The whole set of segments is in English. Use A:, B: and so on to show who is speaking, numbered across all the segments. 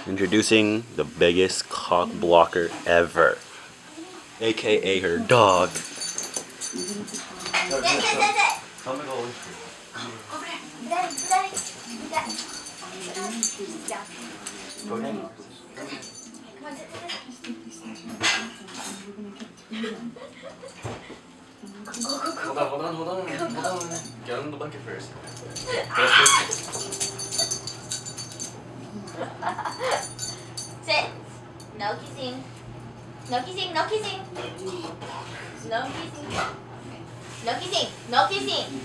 A: Introducing the biggest cock blocker ever, aka her dog. Hold on. Get on the bucket first.
B: Sit. No kissing. No kissing. No kissing. No kissing. No kissing. No kissing.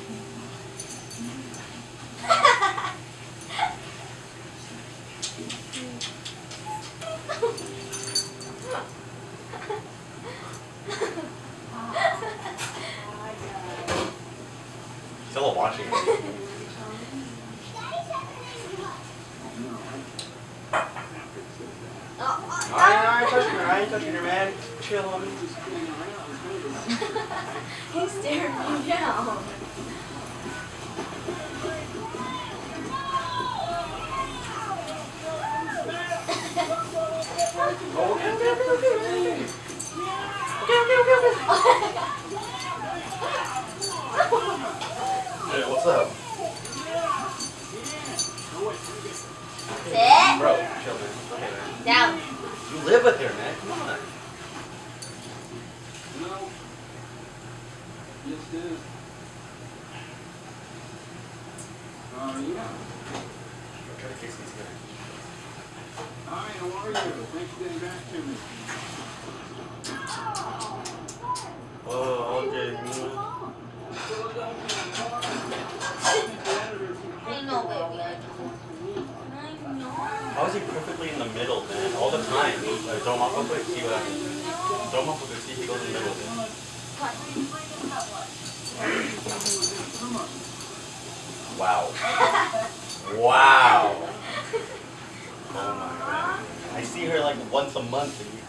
A: Still watching. I ain't touching her, man. Chill on me.
B: He's staring me down.
A: Hey, what's up?
B: Sit.
A: Bro, chill, man. Okay, man.
B: Down.
A: You live with her, man. Come on.
C: No. Yes, it is. Yeah.
A: Try to fix these guys.
C: Hi, how are you? Thanks for getting back to me.
A: Oh, okay.
B: I know, baby. I know.
A: How is he perfectly in the middle, man? All the time. Don't mop up with, see what happens. Don't mop up with, see he goes in the middle of it. Wow. Wow. Oh my god. I see her like once a month and you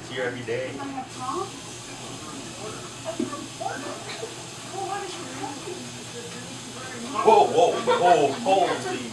A: see her every day. Whoa, holy.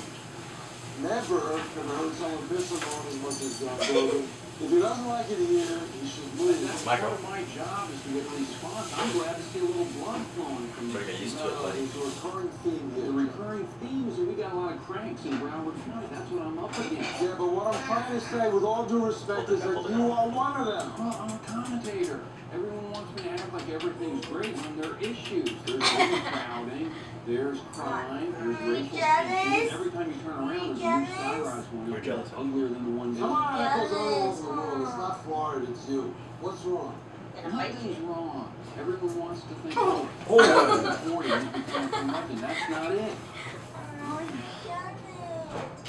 D: Never can hurt someone pissing on as much as John Brogan. If he doesn't like it here, he should move.
C: That's part of my job is to get a response. I'm glad to see a little blood flowing from
A: Better get used to it, buddy.
D: It's a recurring theme
C: the
D: here.
C: recurring themes, and we got a lot of cranks in Broward County. That's what I'm up against.
D: Yeah, but what I'm trying to say, with all due respect, is that you are one of them.
C: I'm a commentator. Everyone wants me to act like everything's great when there are issues. There's overcrowding, there's crime, there's racial tension. Every time you turn around, there's a new skyrise one
A: You're jealous.
C: uglier than the ones
D: Come on, that goes all over the world. It's
B: Yeah.
D: not Florida, it's you. What's wrong?
C: Nothing's wrong. Everyone wants to think, oh,
A: Oh.
C: I'm 40, you become from nothing. That's not it.
B: Oh, he doesn't.